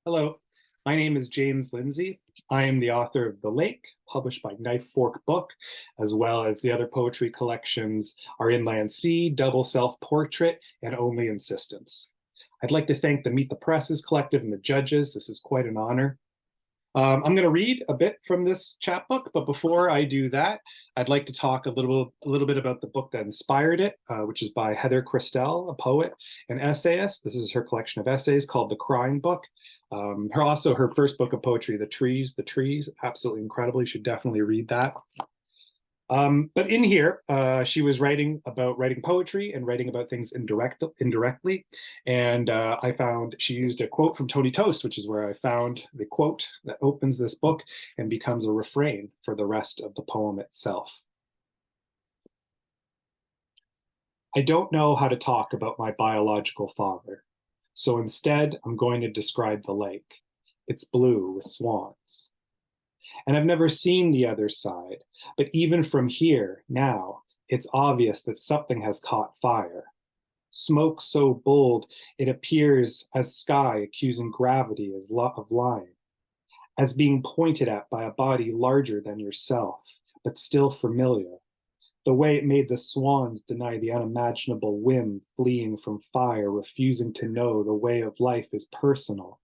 Hello, my name is James Lindsay. I am the author of The Lake, published by Knife Fork Book, as well as the other poetry collections are Inland Sea, Double Self-Portrait, and Only Insistence. I'd like to thank the Meet the Presses Collective and the judges. This is quite an honor. I'm going to read a bit from this chapbook, but before I do that, I'd like to talk a little bit about the book that inspired it, which is by Heather Christel, a poet and essayist. This is her collection of essays called The Crying Book. Her first book of poetry, The Trees, absolutely incredible. You should definitely read that. But in here, she was writing about writing poetry and writing about things indirectly. And I found she used a quote from Tony Toast, which is where I found the quote that opens this book and becomes a refrain for the rest of the poem itself. I don't know how to talk about my biological father, so instead I'm going to describe the lake. It's blue with swans. And I've never seen the other side, but even from here, now, it's obvious that something has caught fire. Smoke so bold, it appears as sky accusing gravity of lying, as being pointed at by a body larger than yourself, but still familiar. The way it made the swans deny the unimaginable whim, fleeing from fire, refusing to know the way of life is personal,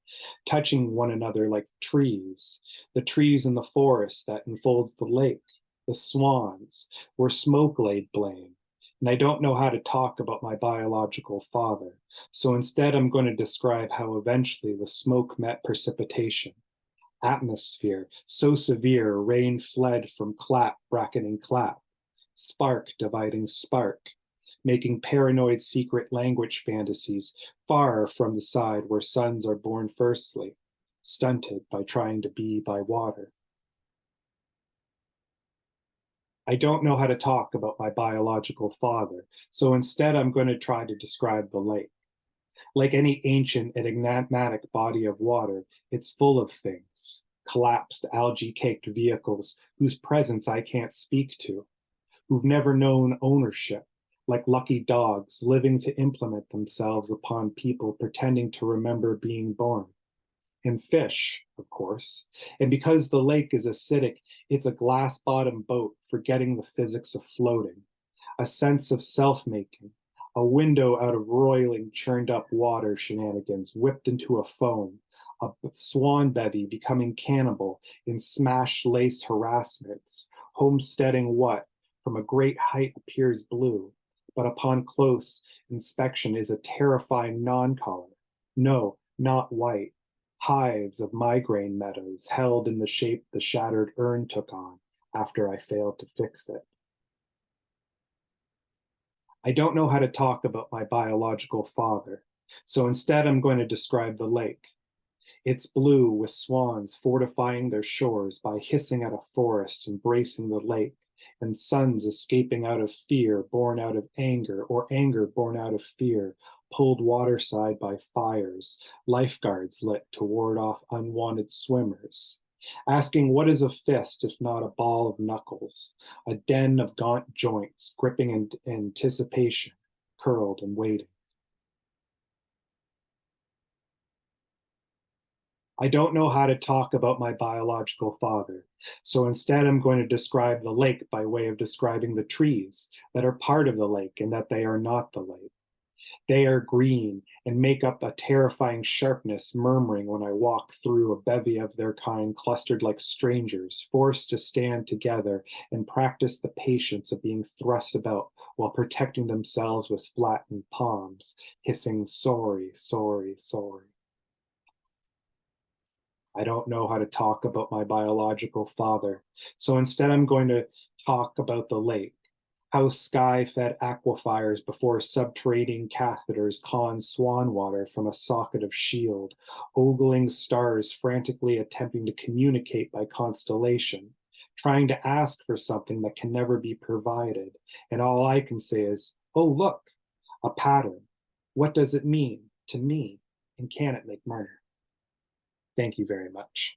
touching one another like trees, the trees in the forest that enfolds the lake, the swans, where smoke laid blame. And I don't know how to talk about my biological father, so instead I'm going to describe how eventually the smoke met precipitation. Atmosphere, so severe, rain fled from clap bracketing clap. Spark dividing spark, making paranoid secret language fantasies far from the side where sons are born firstly, stunted by trying to be by water. I don't know how to talk about my biological father, so instead I'm going to try to describe the lake. Like any ancient enigmatic body of water, it's full of things, collapsed algae-caked vehicles whose presence I can't speak to, who've never known ownership, like lucky dogs living to implement themselves upon people pretending to remember being born. And fish, of course. And because the lake is acidic, it's a glass-bottom boat forgetting the physics of floating, a sense of self-making, a window out of roiling, churned-up water shenanigans whipped into a foam, a swan bevy becoming cannibal in smashed lace harassments, homesteading what, from a great height appears blue, but upon close inspection is a terrifying non-color. No, not white. Hives of migraine meadows held in the shape the shattered urn took on after I failed to fix it. I don't know how to talk about my biological father, so instead I'm going to describe the lake. It's blue with swans fortifying their shores by hissing at a forest embracing the lake, and suns escaping out of fear, born out of anger, or anger born out of fear, pulled waterside by fires, lifeguards lit to ward off unwanted swimmers. Asking what is a fist if not a ball of knuckles, a den of gaunt joints, gripping in anticipation, curled and waiting. I don't know how to talk about my biological father, so instead I'm going to describe the lake by way of describing the trees that are part of the lake and that they are not the lake. They are green and make up a terrifying sharpness, murmuring when I walk through a bevy of their kind clustered like strangers, forced to stand together and practice the patience of being thrust about while protecting themselves with flattened palms, hissing sorry, sorry, sorry. I don't know how to talk about my biological father, so instead I'm going to talk about the lake, how sky-fed aquifers before subterranean catheters con swan water from a socket of shield, ogling stars frantically attempting to communicate by constellation, trying to ask for something that can never be provided, and all I can say is, oh look, a pattern. What does it mean to me, and can it make murder? Thank you very much.